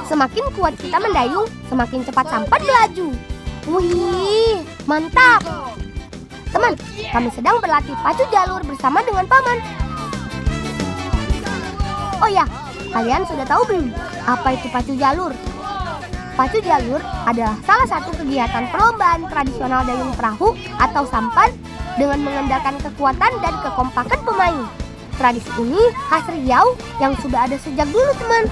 Semakin kuat kita mendayung, semakin cepat sampan melaju. Wih, mantap. Teman, kami sedang berlatih pacu jalur bersama dengan paman. Oh ya, kalian sudah tahu belum apa itu pacu jalur? Pacu jalur adalah salah satu kegiatan perlombaan tradisional dayung perahu atau sampan dengan mengandalkan kekuatan dan kekompakan pemain. Tradisi ini khas Riau yang sudah ada sejak dulu, teman.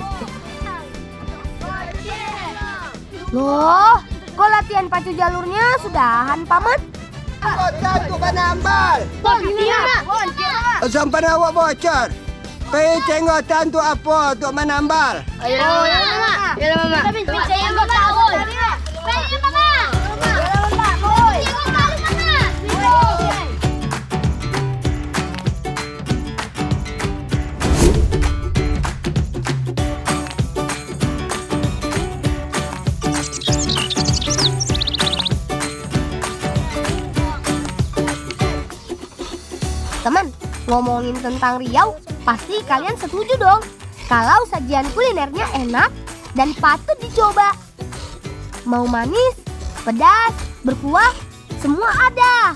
Loh, kok latihan pacu jalurnya sudahan, paman? Bocor tu penambal. Sampai awak bocor. Pergi tengok tan tu apa tu menambal. Ayo, Mama. Ya, Mama. Tapi saya mau tahu. Pergi, Mama. Teman, ngomongin tentang Riau, pasti kalian setuju dong kalau sajian kulinernya enak dan patut dicoba. Mau manis, pedas, berkuah, semua ada.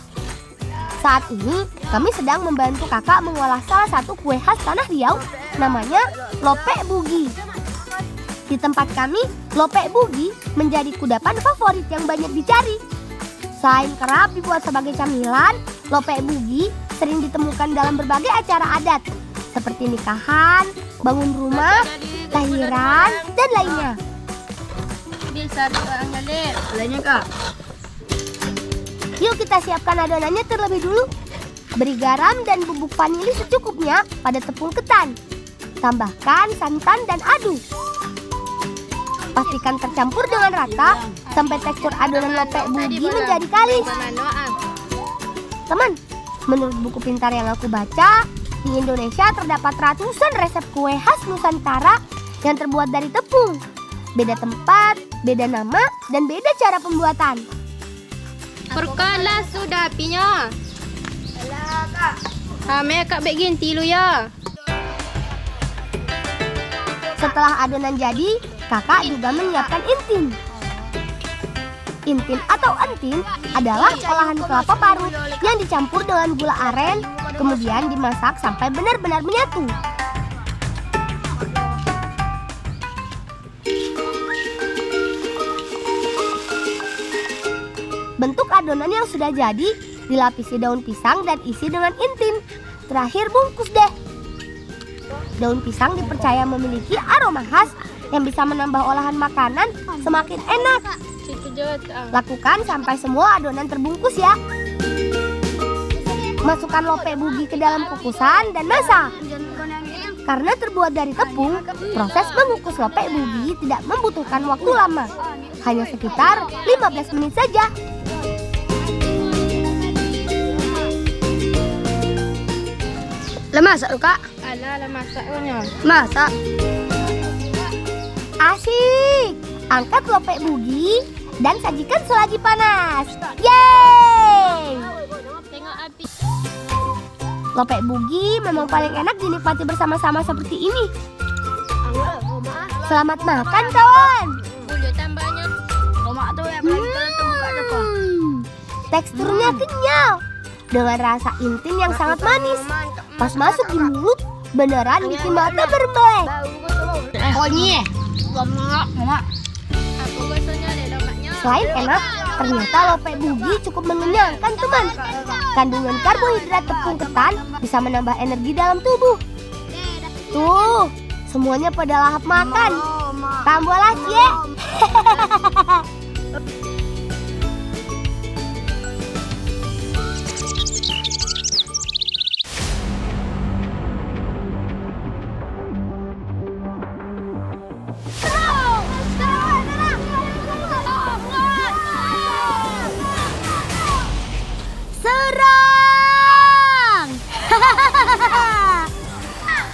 Saat ini kami sedang membantu kakak mengolah salah satu kue khas tanah Riau, namanya lopek bugi. Di tempat kami, lopek bugi menjadi kudapan favorit yang banyak dicari. Selain kerap dibuat sebagai camilan, lopek bugi sering ditemukan dalam berbagai acara adat seperti nikahan, bangun rumah, lahiran, dan lainnya. Bisa ngalir. Lainnya, Kak. Yuk kita siapkan adonannya terlebih dulu. Beri garam dan bubuk vanili secukupnya pada tepung ketan. Tambahkan santan dan aduk. Pastikan tercampur dengan rata sampai tekstur adonan lopek bugi menjadi kalis. Teman, menurut buku pintar yang aku baca, di Indonesia terdapat ratusan resep kue khas Nusantara yang terbuat dari tepung. Beda tempat, beda nama, dan beda cara pembuatan. Perkalah sudah apinya. Alah, Kak. Hame Kak bikin tilu ya. Setelah adonan jadi, kakak juga menyiapkan intin. Intin atau entin adalah olahan kelapa parut yang dicampur dengan gula aren, kemudian dimasak sampai benar-benar menyatu. Bentuk adonan yang sudah jadi dilapisi daun pisang dan isi dengan intin. Terakhir bungkus deh. Daun pisang dipercaya memiliki aroma khas yang bisa menambah olahan makanan semakin enak. Lakukan sampai semua adonan terbungkus ya. Masukkan lopek bugi ke dalam kukusan dan masak. Karena terbuat dari tepung, proses mengukus lopek bugi tidak membutuhkan waktu lama. Hanya sekitar 15 menit saja. Masak lu, Kak? Alah, masaknya. Masak. Asik. Angkat lopek bugi dan sajikan selagi panas. Yeay! Tengok api. Lopek bugi memang paling enak dinikmati bersama-sama seperti ini. Selamat makan, kawan. Boleh tambahnya. Tomat tuh yang paling buka depan. Teksturnya kenyal dengan rasa intin yang sangat manis. Pas masuk di mulut, beneran bikin mata bermelek. Konyi. Mama. Aku biasanya ada lemaknya. Selain enak, ternyata lopek bugi cukup mengenyangkan, teman. Kandungan karbohidrat tepung ketan bisa menambah energi dalam tubuh. Tuh, semuanya pada lahap makan. Tambah lagi ya. Serang!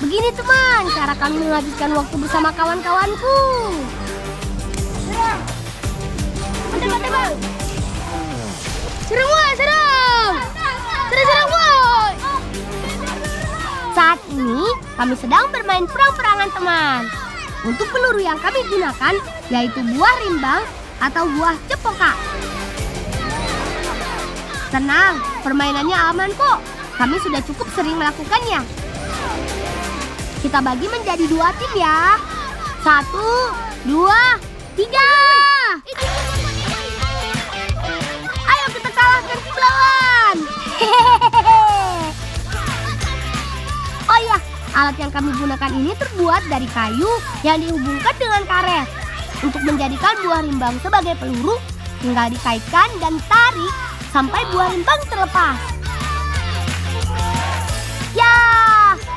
Begini teman, cara kami menghabiskan waktu bersama kawan-kawanku. Serang! Serang boy, serang! Serang boy! Saat ini kami sedang bermain perang-perangan teman. Untuk peluru yang kami gunakan yaitu buah rimbang atau buah cepoka. Tenang, permainannya aman kok. Kami sudah cukup sering melakukannya. Kita bagi menjadi 2 tim ya. 1, 2, 3. Ayo kita kalahkan tim lawan. Oh iya, alat yang kami gunakan ini terbuat dari kayu yang dihubungkan dengan karet. Untuk menjadikan buah rimbang sebagai peluru, tinggal dikaitkan dan tarik sampai buah rimbang terlepas. Ya,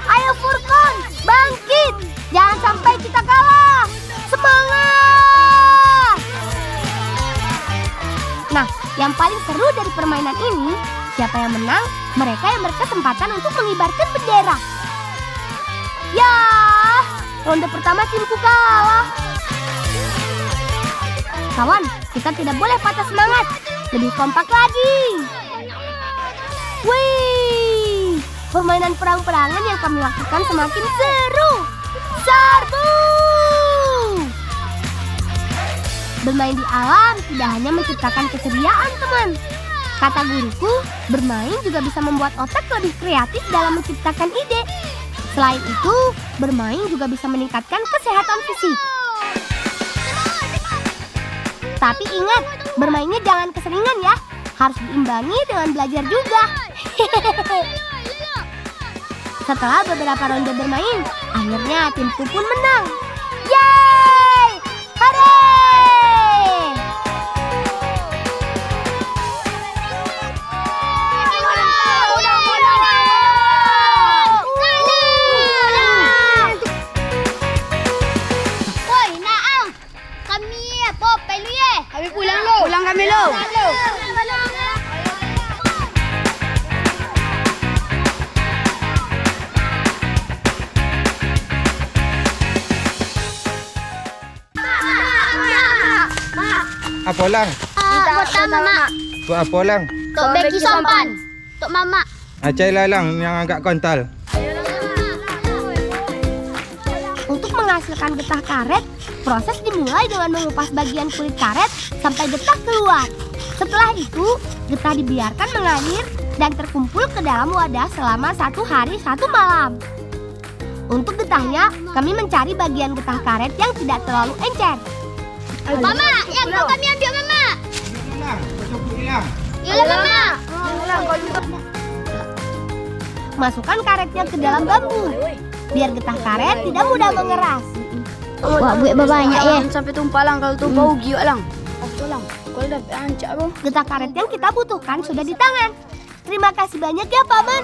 ayo Furkon, bangkit. Jangan sampai kita kalah. Semangat! Nah, yang paling seru dari permainan ini, siapa yang menang, mereka yang berkesempatan untuk mengibarkan bendera. Ya, ronde pertama timku kalah. Kawan, kita tidak boleh patah semangat. Lebih kompak lagi. Wih, permainan perang-perangan yang kami lakukan semakin seru. Serbu! Bermain di alam tidak hanya menciptakan keceriaan, teman. Kata guruku, bermain juga bisa membuat otak lebih kreatif dalam menciptakan ide. Selain itu, bermain juga bisa meningkatkan kesehatan fisik. Tapi ingat, bermainnya jangan keseringan ya. Harus diimbangi dengan belajar juga. Setelah beberapa ronde bermain, akhirnya timku pun menang. Yeay! Hore! Kami pulang lo. Pulang kami lo. Apa lang? Buat mama. Buat apa lang? Tok bagi sampan. Tok mama. Acailah lang yang agak kontal. Untuk menghasilkan getah karet, proses dimulai dengan mengupas bagian kulit karet sampai getah keluar. Setelah itu, getah dibiarkan mengalir dan terkumpul ke dalam wadah selama 1 hari 1 malam. Untuk getahnya, kami mencari bagian getah karet yang tidak terlalu encer. Mama, yang kau kami ambil mama. Hilang. Yalah mama. Masukkan karetnya ke dalam bambu, biar getah karet tidak mudah mengeras. Wah, buat banyak ya. Sampai tumpah lang kalau tumpah ugi lang. Lang. Kalau dapat ancak bro. Getah karet yang kita butuhkan sudah di tangan. Terima kasih banyak ya, Paman.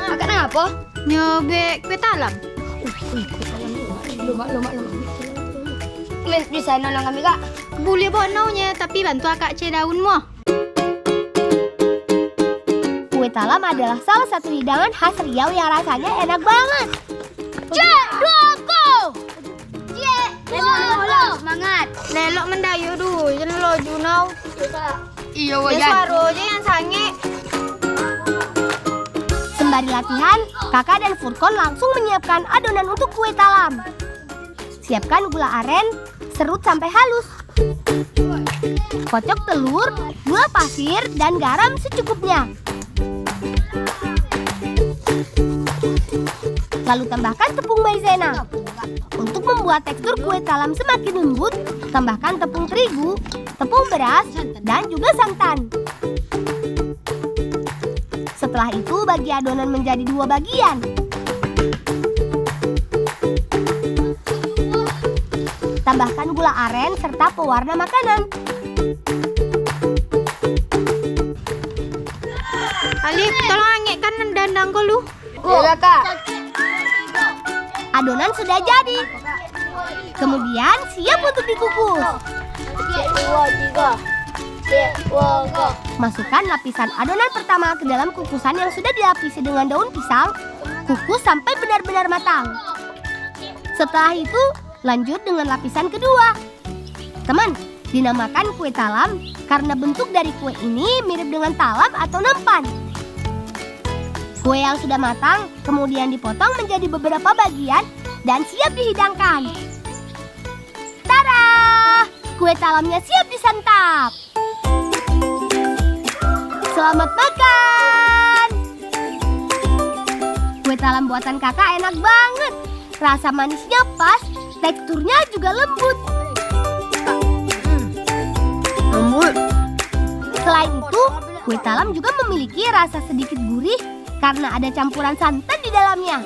Makan apa? Nyobek kue talam. Di sana lang kami kak. Boleh bawa naunya, tapi bantu akak cek daun muah. Kue talam adalah salah satu hidangan khas Riau yang rasanya enak banget. Cek doko. Cek doko. Semangat. Lelok mendayu dulu, jangan lo junau. Iya wajan. Suara aja yang sange. Sembari latihan, kakak dan Furkon langsung menyiapkan adonan untuk kue talam. Siapkan gula aren, serut sampai halus. Kocok telur, gula pasir, dan garam secukupnya. Lalu tambahkan tepung maizena. Untuk membuat tekstur kue talam semakin lembut, tambahkan tepung terigu, tepung beras, dan juga santan. Setelah itu, bagi adonan menjadi 2 bagian. Tambahkan gula aren serta pewarna makanan. Alif, tolong angitkan dandang kau lu. Iya, Kak. Adonan sudah jadi. Kemudian siap untuk dikukus. Masukkan lapisan adonan pertama ke dalam kukusan yang sudah dilapisi dengan daun pisang. Kukus sampai benar-benar matang. Setelah itu, lanjut dengan lapisan kedua. Teman, Dinamakan kue talam karena bentuk dari kue ini mirip dengan talam atau nampan. Kue yang sudah matang kemudian dipotong menjadi beberapa bagian dan siap dihidangkan. Tara! Kue talamnya siap disantap. Selamat makan! Kue talam buatan kakak enak banget. Rasa manisnya pas, teksturnya juga lembut. Selain itu, kue talam juga memiliki rasa sedikit gurih karena ada campuran santan di dalamnya.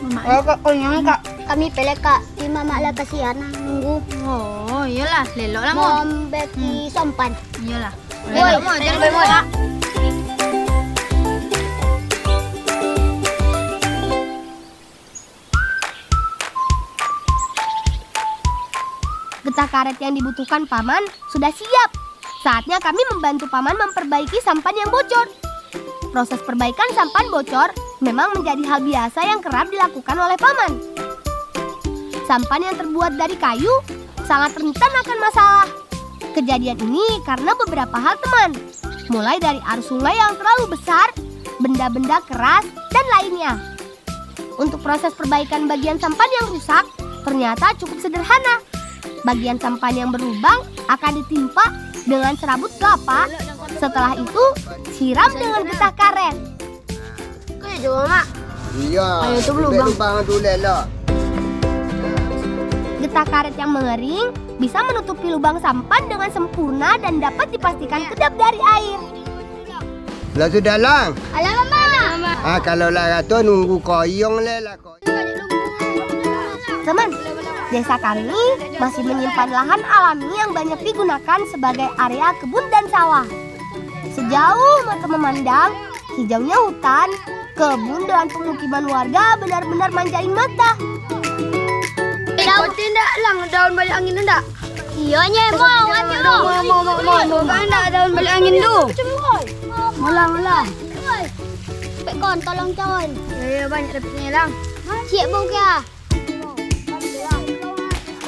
Kak, kami pilih kak. Di mama lah kasihan nunggu. Oh, iyalah, lelok lah mo. Beki sompan. Iyalah. Woi, Lelok mo, jangan woi, mo. Getah karet yang dibutuhkan paman sudah siap. Saatnya kami membantu paman memperbaiki sampan yang bocor. Proses perbaikan sampan bocor memang menjadi hal biasa yang kerap dilakukan oleh paman. Sampan yang terbuat dari kayu sangat rentan akan masalah. Kejadian ini karena beberapa hal teman. Mulai dari arus sungai yang terlalu besar, benda-benda keras, dan lainnya. Untuk proses perbaikan bagian sampan yang rusak ternyata cukup sederhana. Bagian sampan yang berlubang akan ditimpa dengan serabut kelapa. Setelah itu, siram dengan getah karet. Kau juga mak. Iya. Ayo, tu berlubang. Lubang tu lelok. Getah karet yang mengering bisa menutupi lubang sampan dengan sempurna dan dapat dipastikan kedap dari air. Lah sudah lang. Alah mama. Kalau lah kata nunggu koyong lah Teman, desa kami masih menyimpan lahan alami yang banyak digunakan sebagai area kebun dan sawah. Sejauh mata memandang, hijaunya hutan, kebun dan pemukiman warga benar-benar manjain mata. Kau tidak lang daun balik angin enggak? Iya nye mau. Bukan enggak daun balik angin tu. Mula. Pek kon tolong con. Ya banyak dapatnya lang. Cik bau kia.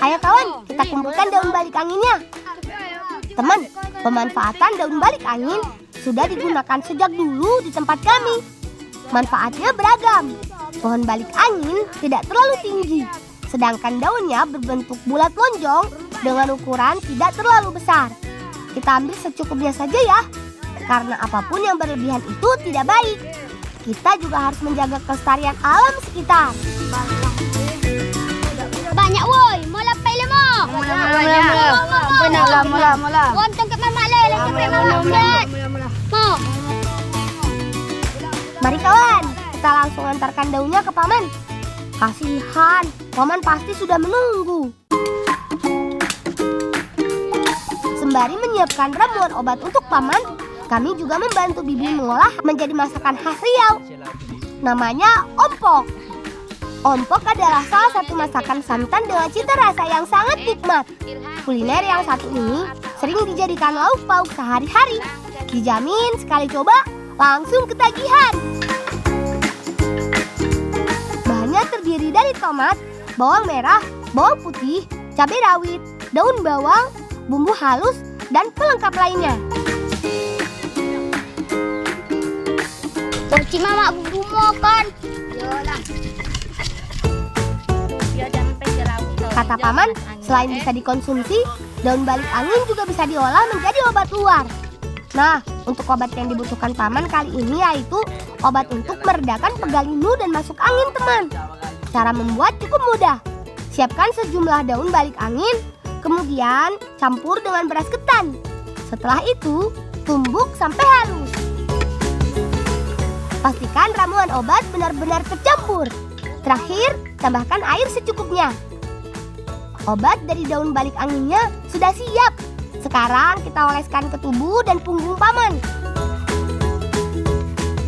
Ayo kawan, kita kumpulkan daun balik anginnya. Teman, pemanfaatan daun balik angin sudah digunakan sejak dulu di tempat kami. Manfaatnya beragam. Pohon balik angin tidak terlalu tinggi, sedangkan daunnya berbentuk bulat lonjong dengan ukuran tidak terlalu besar. Kita ambil secukupnya saja ya, karena apapun yang berlebihan itu tidak baik. Kita juga harus menjaga kelestarian alam sekitar. Banyak woi, mula pele mo. Mula. Won tongkat mama le, cepet mama. Mo. Mari kawan, kita langsung antarkan daunnya ke paman. Kasihan, paman pasti sudah menunggu. Sembari menyiapkan ramuan obat untuk paman, kami juga membantu bibi mengolah menjadi masakan khas Riau. Namanya ompok. Ompok adalah salah satu masakan santan dengan cita rasa yang sangat nikmat. Kuliner yang satu ini sering dijadikan lauk pauk sehari-hari. Dijamin sekali coba langsung ketagihan. Bahannya terdiri dari tomat, bawang merah, bawang putih, cabai rawit, daun bawang, bumbu halus, dan pelengkap lainnya. Cik mama bumbu makan. Yolah. Kata paman, selain bisa dikonsumsi, daun balik angin juga bisa diolah menjadi obat luar. Nah, untuk obat yang dibutuhkan paman kali ini yaitu obat untuk meredakan pegal linu dan masuk angin teman. Cara membuat cukup mudah. Siapkan sejumlah daun balik angin, kemudian campur dengan beras ketan. Setelah itu, tumbuk sampai halus. Pastikan ramuan obat benar-benar tercampur. Terakhir, tambahkan air secukupnya. Obat dari daun balik anginnya sudah siap. Sekarang kita oleskan ke tubuh dan punggung paman.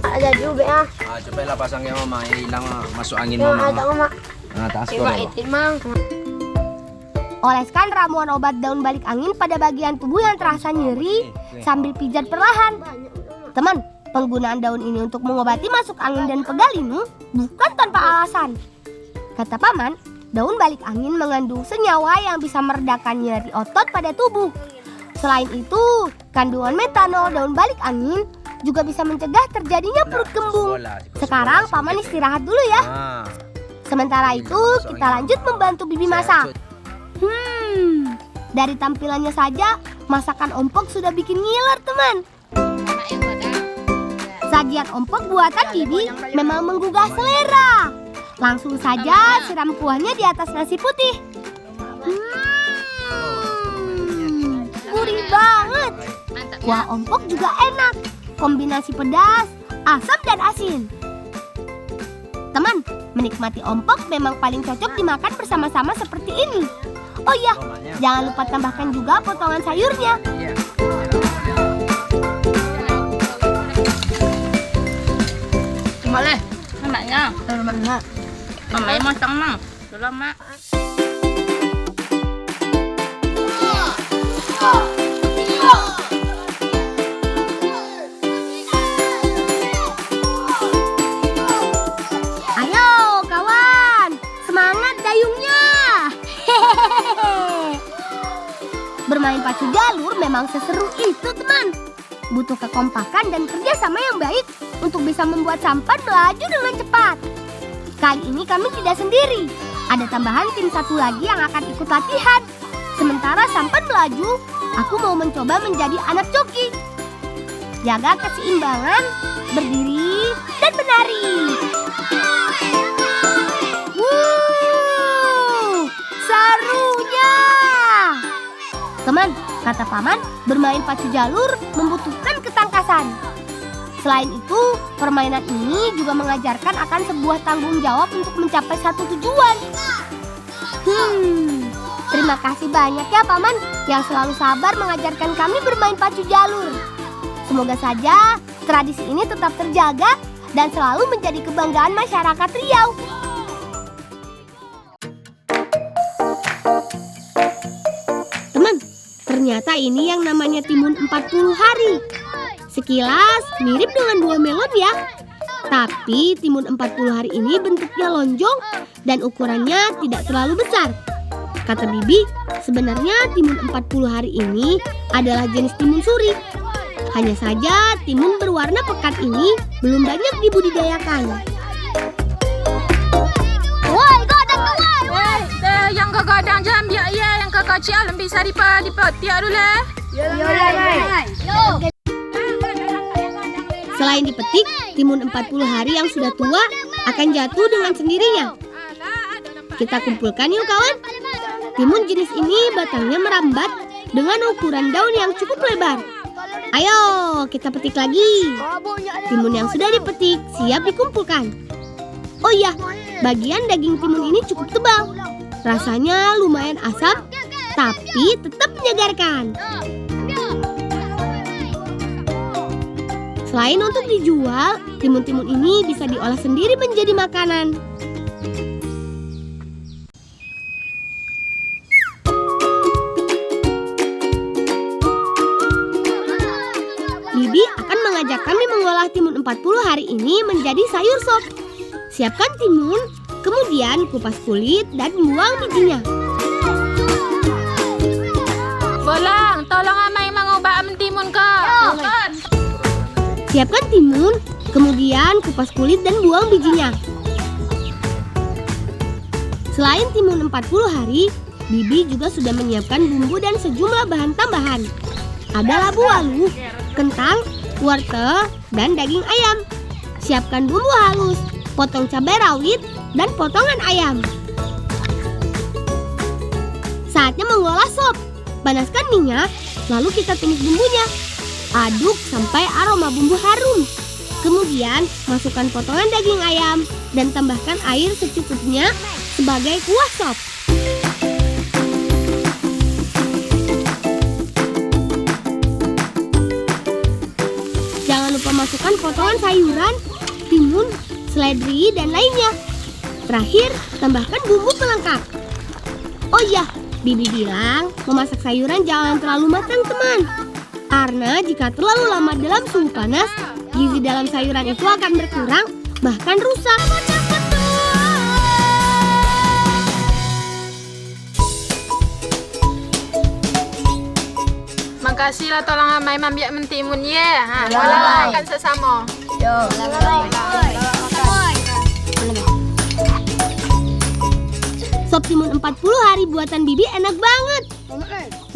Ada juga ya. Cepatlah pasangnya mama, hilang masuk angin mama. Mama. Tas Mang. Oleskan ramuan obat daun balik angin pada bagian tubuh yang terasa nyeri sambil pijat perlahan. Teman, penggunaan daun ini untuk mengobati masuk angin dan pegal linu bukan tanpa alasan. Kata paman, daun balik angin mengandung senyawa yang bisa meredakan nyeri otot pada tubuh. Selain itu, kandungan metanol daun balik angin juga bisa mencegah terjadinya perut kembung. Sekarang Paman istirahat dulu ya. Sementara itu, kita lanjut membantu Bibi masak. Dari tampilannya saja, masakan ompok sudah bikin ngiler, teman. Sajian ompok buatan Bibi memang menggugah selera. Langsung saja siram kuahnya di atas nasi putih. Gurih banget. Kuah ompok juga enak. Kombinasi pedas, asam dan asin. Teman, menikmati ompok memang paling cocok dimakan bersama-sama seperti ini. Oh iya, jangan lupa tambahkan juga potongan sayurnya. Boleh, anaknya. Mamanya masak mang. Dulu mak. Ayo kawan, semangat dayungnya. Bermain pacu jalur memang seseru itu, teman. Butuh kekompakan dan kerjasama yang baik untuk bisa membuat sampan melaju dengan cepat. Kali ini kami tidak sendiri. Ada tambahan tim satu lagi yang akan ikut latihan. Sementara sampan melaju, aku mau mencoba menjadi anak joki. Jaga keseimbangan, berdiri, dan menari. Serunya! Teman, kata Paman, bermain pacu jalur membutuhkan ketangkasan. Selain itu, permainan ini juga mengajarkan akan sebuah tanggung jawab untuk mencapai satu tujuan. Terima kasih banyak ya Paman yang selalu sabar mengajarkan kami bermain pacu jalur. Semoga saja tradisi ini tetap terjaga dan selalu menjadi kebanggaan masyarakat Riau. Teman, ternyata ini yang namanya timun 40 hari. Sekilas mirip dengan buah melon ya. Tapi timun 40 hari ini bentuknya lonjong dan ukurannya tidak terlalu besar. Kata Bibi, sebenarnya timun 40 hari ini adalah jenis timun suri. Hanya saja timun berwarna pekat ini belum banyak dibudidayakan. Woi, gadang tu woi. Yang gadang jangan biar yang kecil bisa dipetik dulu. Selain dipetik, timun 40 hari yang sudah tua akan jatuh dengan sendirinya. Kita kumpulkan yuk kawan. Timun jenis ini batangnya merambat dengan ukuran daun yang cukup lebar. Ayo kita petik lagi. Timun yang sudah dipetik siap dikumpulkan. Oh iya, bagian daging timun ini cukup tebal. Rasanya lumayan asam, tapi tetap menyegarkan. Selain untuk dijual, timun-timun ini bisa diolah sendiri menjadi makanan. Bibi akan mengajak kami mengolah timun 40 hari ini menjadi sayur sop. Siapkan timun, kemudian kupas kulit dan buang bijinya. Bolang, tolong amai mengubah timun kau. Siapkan timun, kemudian kupas kulit dan buang bijinya. Selain timun 40 hari, Bibi juga sudah menyiapkan bumbu dan sejumlah bahan tambahan. Ada labu walu, kentang, wortel, dan daging ayam. Siapkan bumbu halus, potong cabai rawit, dan potongan ayam. Saatnya mengolah sop. Panaskan minyak, lalu kita tumis bumbunya. Aduk sampai aroma bumbu harum. Kemudian masukkan potongan daging ayam dan tambahkan air secukupnya sebagai kuah sop. Jangan lupa masukkan potongan sayuran, timun, seledri, dan lainnya. Terakhir, tambahkan bumbu pelengkap. Oh iya, Bibi bilang memasak sayuran jangan terlalu matang, teman. Karena jika terlalu lama dalam suhu panas, gizi dalam sayuran itu akan berkurang, bahkan rusak. Makasih lah tolong amai mambiak mentimun ye. Ha, wala makan sesama. Sop timun 40 hari buatan Bibi enak banget.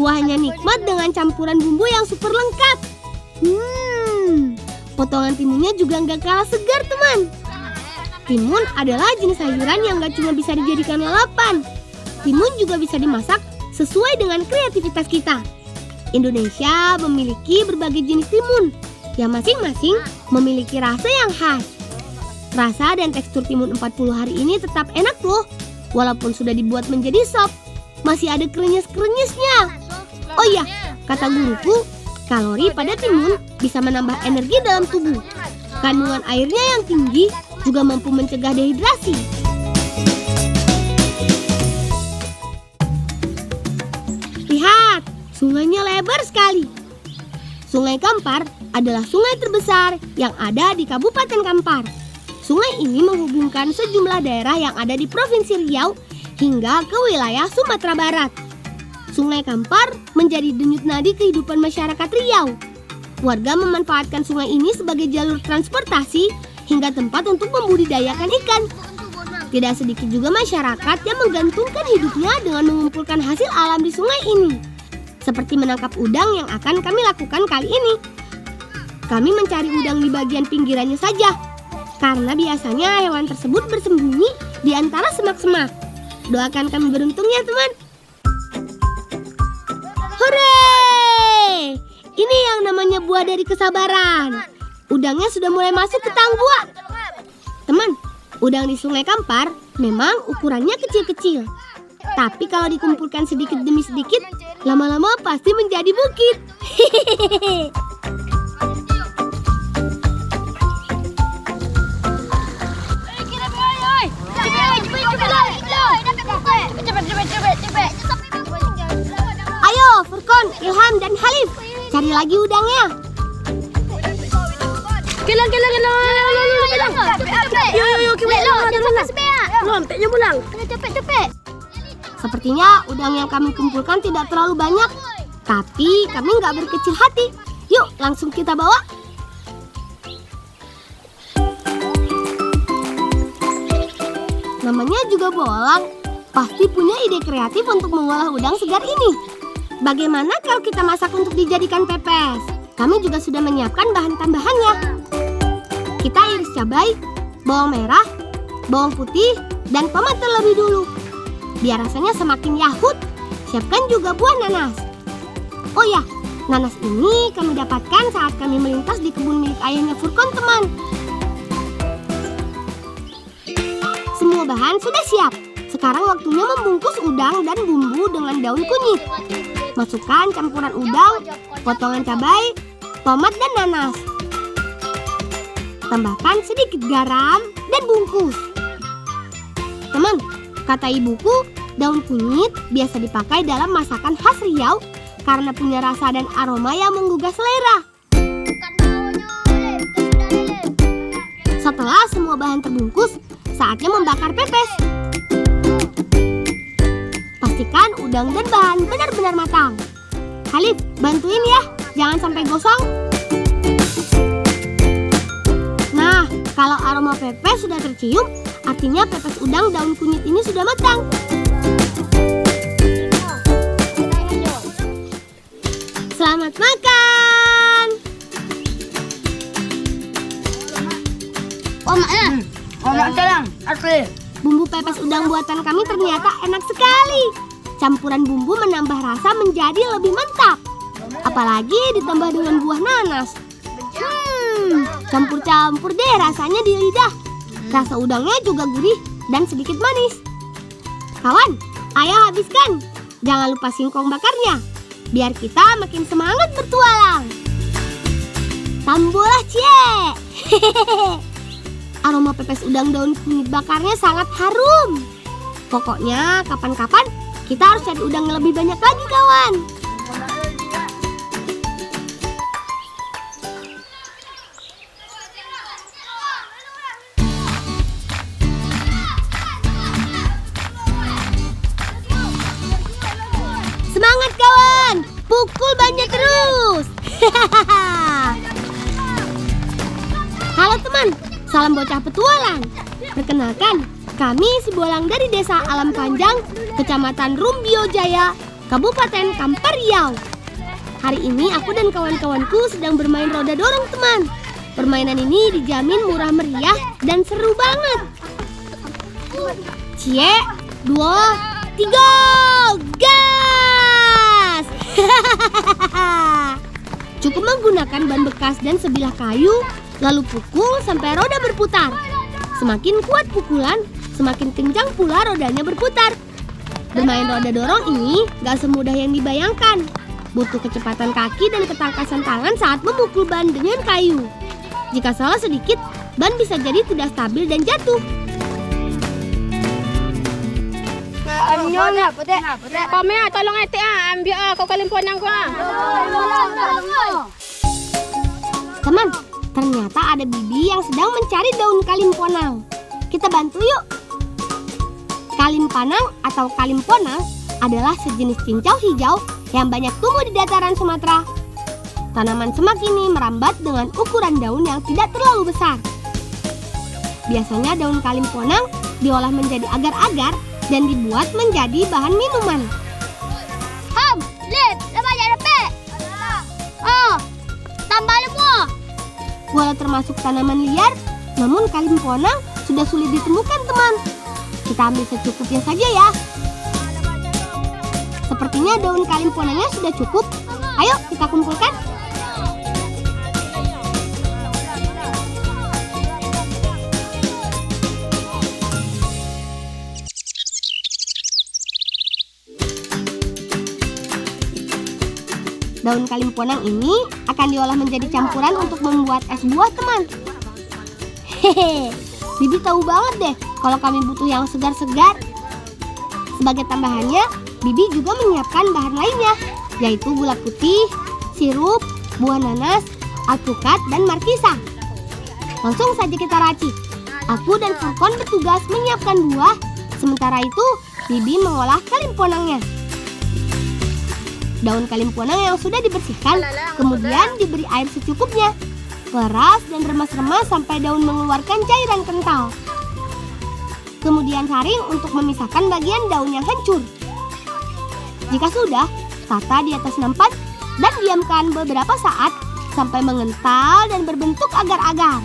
Kuahnya nikmat dengan campuran bumbu yang super lengkap. Potongan timunnya juga nggak kalah segar, teman. Timun adalah jenis sayuran yang nggak cuma bisa dijadikan lalapan. Timun juga bisa dimasak sesuai dengan kreativitas kita. Indonesia memiliki berbagai jenis timun yang masing-masing memiliki rasa yang khas. Rasa dan tekstur timun 40 hari ini tetap enak loh. Walaupun sudah dibuat menjadi sop, masih ada krenyes-krenyesnya. Oh iya, kata guruku, kalori pada timun bisa menambah energi dalam tubuh. Kandungan airnya yang tinggi juga mampu mencegah dehidrasi. Lihat, sungainya lebar sekali. Sungai Kampar adalah sungai terbesar yang ada di Kabupaten Kampar. Sungai ini menghubungkan sejumlah daerah yang ada di Provinsi Riau hingga ke wilayah Sumatera Barat. Sungai Kampar menjadi denyut nadi kehidupan masyarakat Riau. Warga memanfaatkan sungai ini sebagai jalur transportasi hingga tempat untuk membudidayakan ikan. Tidak sedikit juga masyarakat yang menggantungkan hidupnya dengan mengumpulkan hasil alam di sungai ini. Seperti menangkap udang yang akan kami lakukan kali ini. Kami mencari udang di bagian pinggirannya saja, karena biasanya hewan tersebut bersembunyi di antara semak-semak. Doakan kami beruntung ya, teman. Hore! Ini yang namanya buah dari kesabaran. Udangnya sudah mulai masuk ke tang buah. Teman, udang di Sungai Kampar memang ukurannya kecil-kecil. Tapi kalau dikumpulkan sedikit demi sedikit, lama-lama pasti menjadi bukit. Hehehe. Ayo, Furkon, Ilham, dan Halif, cari lagi udangnya. Kelang. Cepet. Sepertinya udang yang kami kumpulkan tidak terlalu banyak, tapi kami nggak berkecil hati. Yuk, langsung kita bawa. Namanya juga bolang, pasti punya ide kreatif untuk mengolah udang segar ini. Bagaimana kalau kita masak untuk dijadikan pepes? Kami juga sudah menyiapkan bahan tambahannya. Kita iris cabai, bawang merah, bawang putih, dan tomat terlebih dulu. Biar rasanya semakin yahut, siapkan juga buah nanas. Oh ya, nanas ini kami dapatkan saat kami melintas di kebun milik ayahnya Furkon, teman. Semua bahan sudah siap. Sekarang waktunya membungkus udang dan bumbu dengan daun kunyit. Masukkan campuran udang, potongan cabai, tomat, dan nanas. Tambahkan sedikit garam dan bungkus. Teman, kata ibuku, daun kunyit biasa dipakai dalam masakan khas Riau karena punya rasa dan aroma yang menggugah selera. Setelah semua bahan terbungkus, saatnya membakar pepes. Pastikan udang dan bahan benar-benar matang. Halif, bantuin ya, jangan sampai gosong. Nah, kalau aroma pepes sudah tercium, artinya pepes udang daun kunyit ini sudah matang. Selamat makan! Bumbu pepes udang buatan kami ternyata enak sekali. Campuran bumbu menambah rasa menjadi lebih mantap. Apalagi ditambah dengan buah nanas. Campur-campur deh rasanya di lidah. Rasa udangnya juga gurih dan sedikit manis. Kawan, ayo habiskan. Jangan lupa singkong bakarnya, biar kita makin semangat bertualang. Tambolah cie. Aroma pepes udang daun kunyit bakarnya sangat harum. Pokoknya kapan-kapan kita harus cari udang yang lebih banyak lagi, kawan. Semangat, kawan. Pukul banyak terus. Salam bocah petualang. Perkenalkan, kami si Bolang dari Desa Alam Panjang, Kecamatan Rumbio Jaya, Kabupaten Kampar Riau. Hari ini aku dan kawan-kawanku sedang bermain roda dorong, teman. Permainan ini dijamin murah meriah dan seru banget. Cie, 2, 3, gas! Cukup menggunakan ban bekas dan sebilah kayu, lalu pukul sampai roda berputar. Semakin kuat pukulan, semakin kencang pula rodanya berputar. Bermain roda dorong ini gak semudah yang dibayangkan. Butuh kecepatan kaki dan ketangkasan tangan saat memukul ban dengan kayu. Jika salah sedikit, ban bisa jadi tidak stabil dan jatuh. Kami tolong etik ambil kau kalimpon yang kau. Teman, ternyata ada bibi yang sedang mencari daun kalimponang. Kita bantu yuk. Kalimpanang atau kalimponang adalah sejenis cincau hijau yang banyak tumbuh di dataran Sumatera. Tanaman semak ini merambat dengan ukuran daun yang tidak terlalu besar. Biasanya daun kalimponang diolah menjadi agar-agar dan dibuat menjadi bahan minuman. Lihat, apa aja dapat? Oh, tambah semua. Walau termasuk tanaman liar, namun kalimponang sudah sulit ditemukan, teman. Kita ambil secukupnya saja ya. Sepertinya daun kalimponangnya sudah cukup. Ayo kita kumpulkan. Daun kalimponang ini akan diolah menjadi campuran untuk membuat es buah, teman. Hehe, Bibi tahu banget deh kalau kami butuh yang segar-segar. Sebagai tambahannya, Bibi juga menyiapkan bahan lainnya, yaitu gula putih, sirup, buah nanas, alpukat, dan markisa. Langsung saja kita racik. Aku dan Furkon bertugas menyiapkan buah, sementara itu Bibi mengolah kalimponangnya. Daun kalimponang yang sudah dibersihkan kemudian diberi air secukupnya. Peras dan remas-remas sampai daun mengeluarkan cairan kental. Kemudian saring untuk memisahkan bagian daun yang hancur. Jika sudah, tata di atas nampan dan diamkan beberapa saat sampai mengental dan berbentuk agar-agar.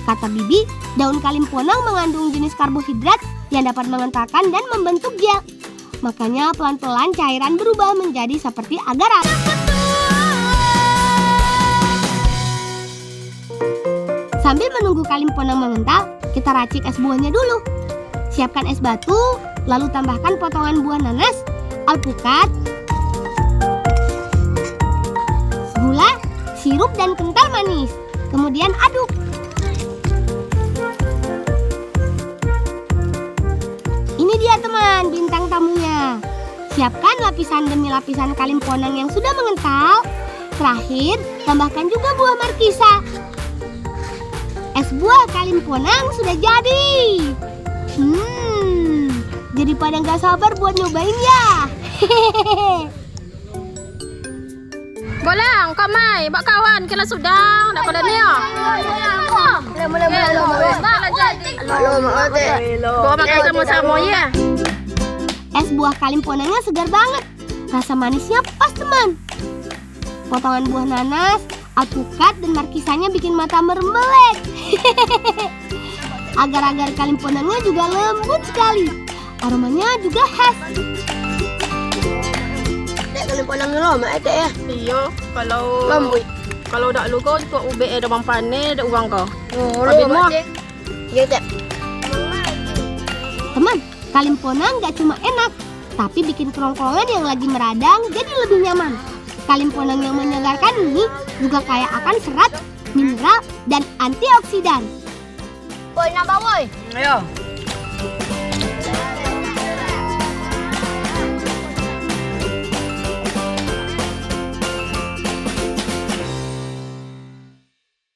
Kata Bibi, daun kalimponang mengandung jenis karbohidrat yang dapat mengentalkan dan membentuk gel. Makanya pelan-pelan cairan berubah menjadi seperti agar-agar. Sambil menunggu kalimponang mengental, kita racik es buahnya dulu. Siapkan es batu, lalu tambahkan potongan buah nanas, alpukat, gula, sirup, dan kental manis. Kemudian aduk. Ini dia teman, bintang tamunya. Siapkan lapisan demi lapisan kalimponang yang sudah mengental. Terakhir, tambahkan juga buah markisa. Es buah kalimponang sudah jadi. Jadi pada nggak sabar buat nyobain ya. Bolang, kau mai, bak kawan kena sudah, dah pada ni ah. Kau makan sama-sama ya. Es buah kalimponangnya segar banget. Rasa manisnya pas, teman. Potongan buah nanas, alpukat, dan markisanya bikin mata merembelek. Agar-agar kalimponangnya juga lembut sekali. Aromanya juga khas. Dek kalimponangnya lama dek ya. Iya, kalau Lembut. kalau dak lugo tu ube ada bang panen, ada uang kau. Oh, Habis muak. Ya dek. Teman, kalimponang gak cuma enak, tapi bikin kerongkongan yang lagi meradang jadi lebih nyaman. Kalimponang yang menyegarkan ini juga kaya akan serat, mineral, dan antioksidan. Boy, nambah boy. Ayo.